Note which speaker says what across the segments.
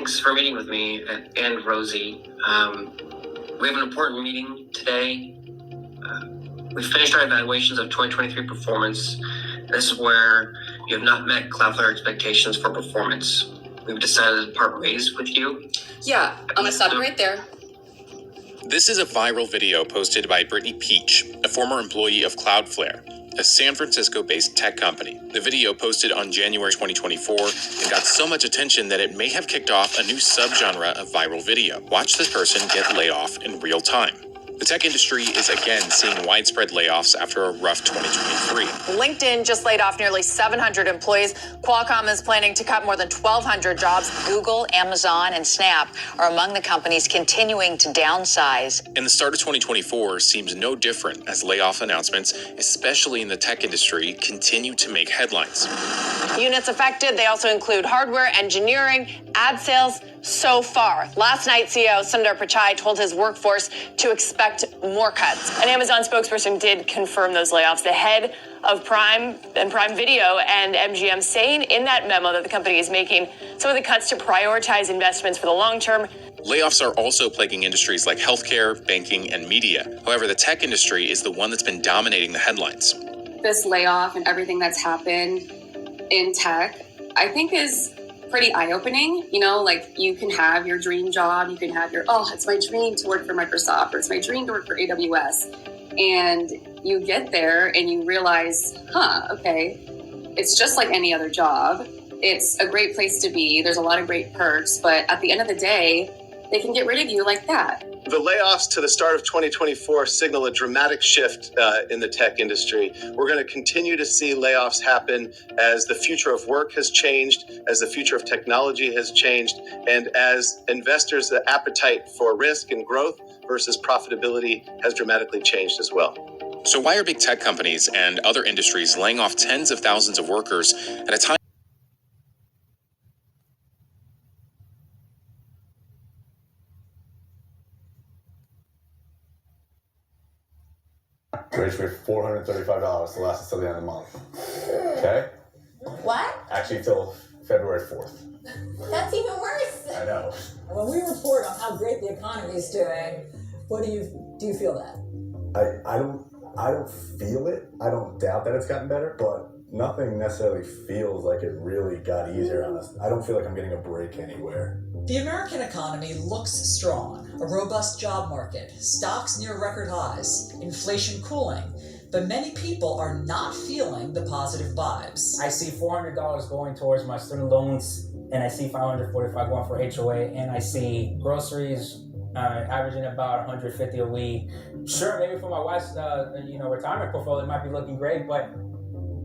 Speaker 1: Thanks for meeting with me and Rosie. We have an important meeting today. We finished our evaluations of 2023 performance. This is where you have not met Cloudflare expectations for performance. We've decided to part ways with you.
Speaker 2: Yeah, I'm gonna stop right there.
Speaker 3: This is a viral video posted by Brittany Peach, a former employee of Cloudflare, a San Francisco-based tech company. The video posted on January 2024 and got so much attention that it may have kicked off a new subgenre of viral video. Watch this person get laid off in real time. The tech industry is again seeing widespread layoffs after a rough 2023.
Speaker 2: LinkedIn just laid off nearly 700 employees. Qualcomm is planning to cut more than 1,200 jobs. Google, Amazon, and Snap are among the companies continuing to downsize.
Speaker 3: And the start of 2024 seems no different as layoff announcements, especially in the tech industry, continue to make headlines.
Speaker 2: Units affected, they also include hardware, engineering, ad sales. So far, last night, CEO Sundar Pichai told his workforce to expect more cuts.
Speaker 4: An Amazon spokesperson did confirm those layoffs. The head of Prime and Prime Video and MGM saying in that memo that the company is making some of the cuts to prioritize investments for the long term.
Speaker 3: Layoffs are also plaguing industries like healthcare, banking, and media. However, the tech industry is the one that's been dominating the headlines.
Speaker 5: This layoff and everything that's happened in tech, I think is pretty eye-opening. You know, like you can have your dream job, you can have your, it's my dream to work for Microsoft, or it's my dream to work for AWS. And you get there and you realize, okay, it's just like any other job. It's a great place to be. There's a lot of great perks, but at the end of the day, they can get rid of you like that.
Speaker 6: The layoffs to the start of 2024 signal a dramatic shift in the tech industry. We're going to continue to see layoffs happen as the future of work has changed, as the future of technology has changed, and as investors' appetite for risk and growth versus profitability has dramatically changed as well.
Speaker 3: So why are big tech companies and other industries laying off tens of thousands of workers at a time?
Speaker 7: Rates for $435 to last until the end of the month. Okay?
Speaker 8: What?
Speaker 7: Actually, till February 4th.
Speaker 8: That's even worse.
Speaker 7: I know.
Speaker 9: When we report on how great the economy is doing, what do you feel that?
Speaker 7: I don't feel it. I don't doubt that it's gotten better, but nothing necessarily feels like it really got easier on us. I don't feel like I'm getting a break anywhere.
Speaker 9: The American economy looks strong. A robust job market, stocks near record highs, inflation cooling, but many people are not feeling the positive vibes.
Speaker 10: I see $400 going towards my student loans, and I see $545 going for HOA, and I see groceries averaging about $150 a week. Sure, maybe for my wife's retirement portfolio, it might be looking great, but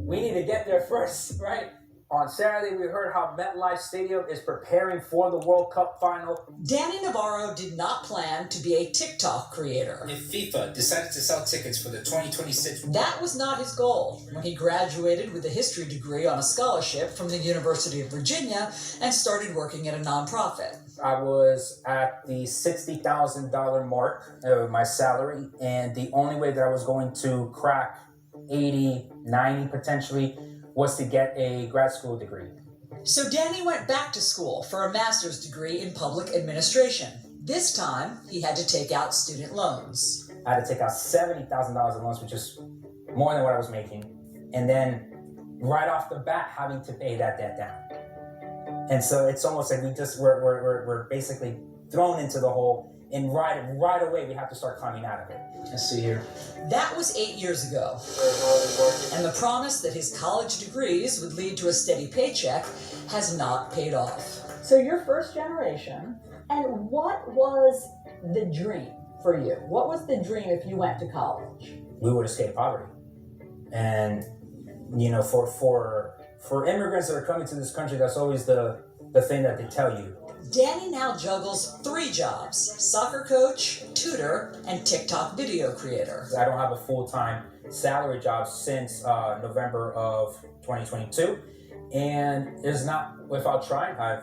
Speaker 10: we need to get there first, right? On Saturday, we heard how MetLife Stadium is preparing for the World Cup final.
Speaker 9: Danny Navarro did not plan to be a TikTok creator.
Speaker 11: If FIFA decided to sell tickets for the 2026...
Speaker 9: That was not his goal when he graduated with a history degree on a scholarship from the University of Virginia and started working at a nonprofit.
Speaker 10: I was at the $60,000 mark of my salary, and the only way that I was going to crack 80, 90 potentially was to get a grad school degree.
Speaker 9: So Danny went back to school for a master's degree in public administration. This time, he had to take out student loans.
Speaker 10: I had to take out $70,000 in loans, which is more than what I was making. And then right off the bat, having to pay that debt down. And so it's almost like we're basically thrown into the hole, and right away we have to start climbing out of it.
Speaker 11: Let's see here.
Speaker 9: That was 8 years ago. And the promise that his college degrees would lead to a steady paycheck has not paid off.
Speaker 12: So you're first generation, and what was the dream for you? What was the dream if you went to college?
Speaker 10: We would escape poverty. And, for immigrants that are coming to this country, that's always the thing that they tell you.
Speaker 9: Danny now juggles 3 jobs: soccer coach, tutor, and TikTok video creator.
Speaker 10: I don't have a full-time salary job since November of 2022. And it's not without trying. I've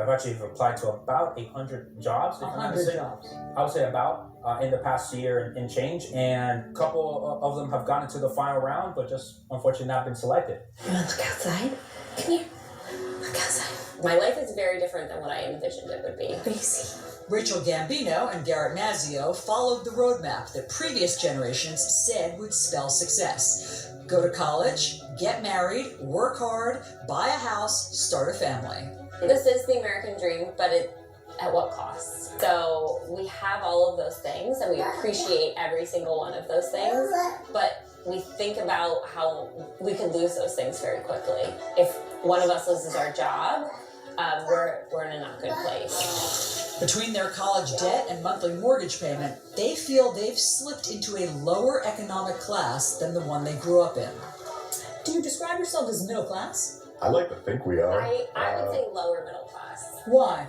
Speaker 10: actually applied to about 100 jobs.
Speaker 12: 100 jobs.
Speaker 10: I would say about in the past year and change. And a couple of them have gotten to the final round, but just unfortunately not been selected.
Speaker 8: You want to look outside? Come here. Look outside.
Speaker 13: My life is very different than what I envisioned it would be.
Speaker 9: Rachel Gambino and Garrett Mazzio followed the roadmap that previous generations said would spell success. Go to college, get married, work hard, buy a house, start a family.
Speaker 13: This is the American dream, but at what cost? So we have all of those things and we appreciate every single one of those things, but we think about how we could lose those things very quickly. If one of us loses our job, we're in a not good place.
Speaker 9: Between their college debt and monthly mortgage payment, they feel they've slipped into a lower economic class than the one they grew up in. Do you describe yourself as middle class?
Speaker 7: I like to think we are.
Speaker 13: I would say lower middle class.
Speaker 9: Why?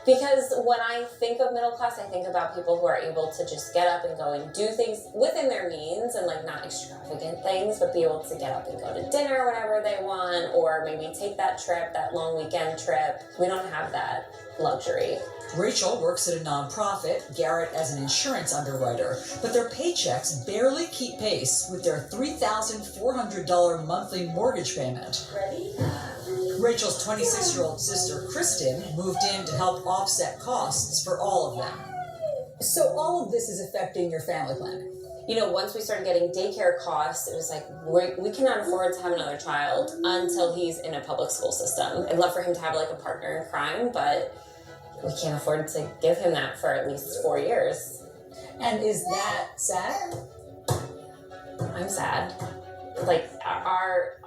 Speaker 13: Because when I think of middle class, I think about people who are able to just get up and go and do things within their means and like not extravagant things, but be able to get up and go to dinner whenever they want, or maybe take that trip, that long weekend trip. We don't have that luxury.
Speaker 9: Rachel works at a nonprofit, Garrett as an insurance underwriter, but their paychecks barely keep pace with their $3,400 monthly mortgage payment.
Speaker 13: Ready?
Speaker 9: Rachel's 26-year-old sister, Kristen, moved in to help offset costs for all of them. So all of this is affecting your family planning?
Speaker 13: You know, once we started getting daycare costs, it was like, we cannot afford to have another child until he's in a public school system. I'd love for him to have like a partner in crime, but we can't afford to give him that for at least 4 years.
Speaker 9: And is that sad?
Speaker 13: I'm sad. Like, our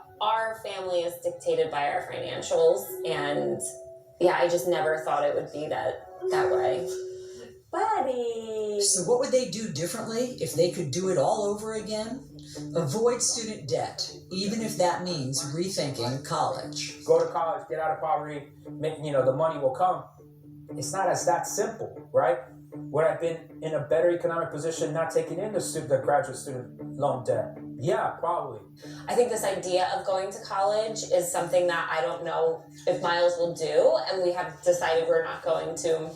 Speaker 13: family is dictated by our financials, and yeah, I just never thought it would be that way.
Speaker 12: Buddy!
Speaker 9: So what would they do differently if they could do it all over again? Avoid student debt, even if that means rethinking college.
Speaker 10: Go to college, get out of poverty, the money will come. It's not as that simple, right? Would I have been in a better economic position not taking in the graduate student loan debt? Yeah, probably.
Speaker 13: I think this idea of going to college is something that I don't know if Miles will do, and we have decided we're not going to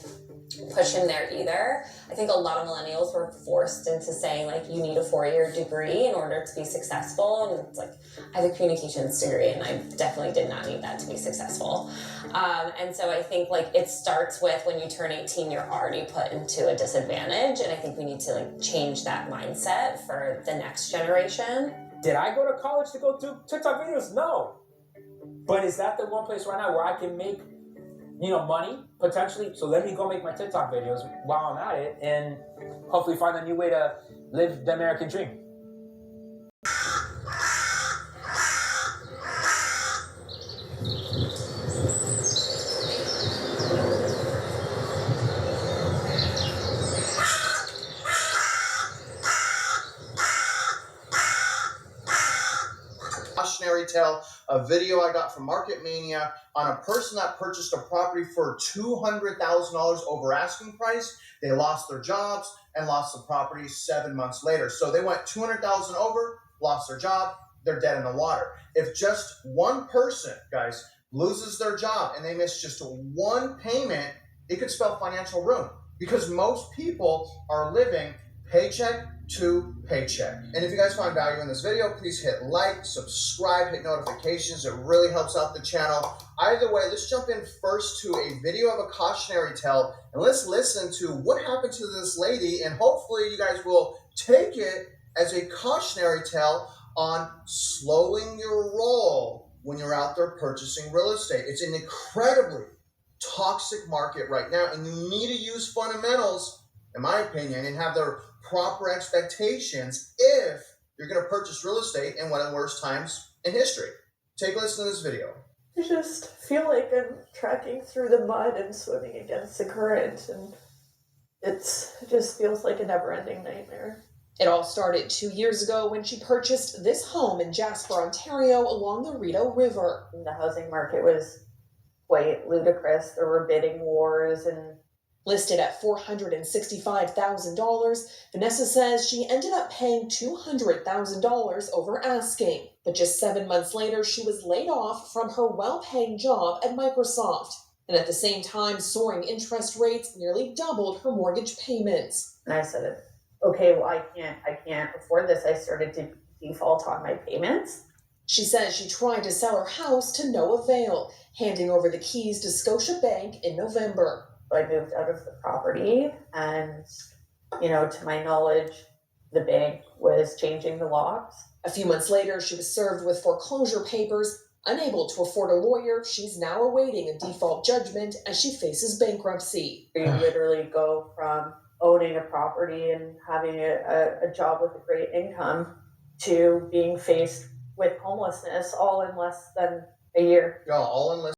Speaker 13: push him there either. I think a lot of millennials were forced into saying, like, you need a 4-year degree in order to be successful, and it's like, I have a communications degree, and I definitely did not need that to be successful. And so I think, like, it starts with when you turn 18, you're already put into a disadvantage, and I think we need to, like, change that mindset for the next generation.
Speaker 10: Did I go to college to go do TikTok videos? No. But is that the one place right now where I can make money, potentially? So let me go make my TikTok videos while I'm at it and hopefully find a new way to live the American dream.
Speaker 14: Cautionary tale, a video I got from Market Mania on a person that purchased a property for $200,000 over asking price. They lost their jobs and lost the property 7 months later. So they went $200,000 over, lost their job, they're dead in the water. If just one person, guys, loses their job and they miss just one payment, it could spell financial ruin, because most people are living paycheck to paycheck. And if you guys find value in this video, please hit like, subscribe, hit notifications. It really helps out the channel. Either way, let's jump in first to a video of a cautionary tale, and let's listen to what happened to this lady, and hopefully you guys will take it as a cautionary tale on slowing your roll when you're out there purchasing real estate. It's an incredibly toxic market right now, and you need to use fundamentals, in my opinion, and have the proper expectations if you're going to purchase real estate in one of the worst times in history. Take a listen to this video.
Speaker 15: I just feel like I'm trekking through the mud and swimming against the current, and it just feels like a never-ending nightmare.
Speaker 16: It all started 2 years ago when she purchased this home in Jasper, Ontario, along the Rideau River.
Speaker 15: The housing market was quite ludicrous. There were bidding wars, and
Speaker 16: listed at $465,000, Vanessa says she ended up paying $200,000 over asking. But just 7 months later, she was laid off from her well-paying job at Microsoft. And at the same time, soaring interest rates nearly doubled her mortgage payments.
Speaker 15: And I said, okay, well, I can't afford this. I started to default on my payments.
Speaker 16: She says she tried to sell her house to no avail, handing over the keys to Scotiabank in November.
Speaker 15: I moved out of the property, and, to my knowledge, the bank was changing the locks.
Speaker 16: A few months later, she was served with foreclosure papers. Unable to afford a lawyer, she's now awaiting a default judgment as she faces bankruptcy.
Speaker 15: You literally go from owning a property and having a job with a great income to being faced with homelessness all in less than a year.
Speaker 14: Yeah, all in less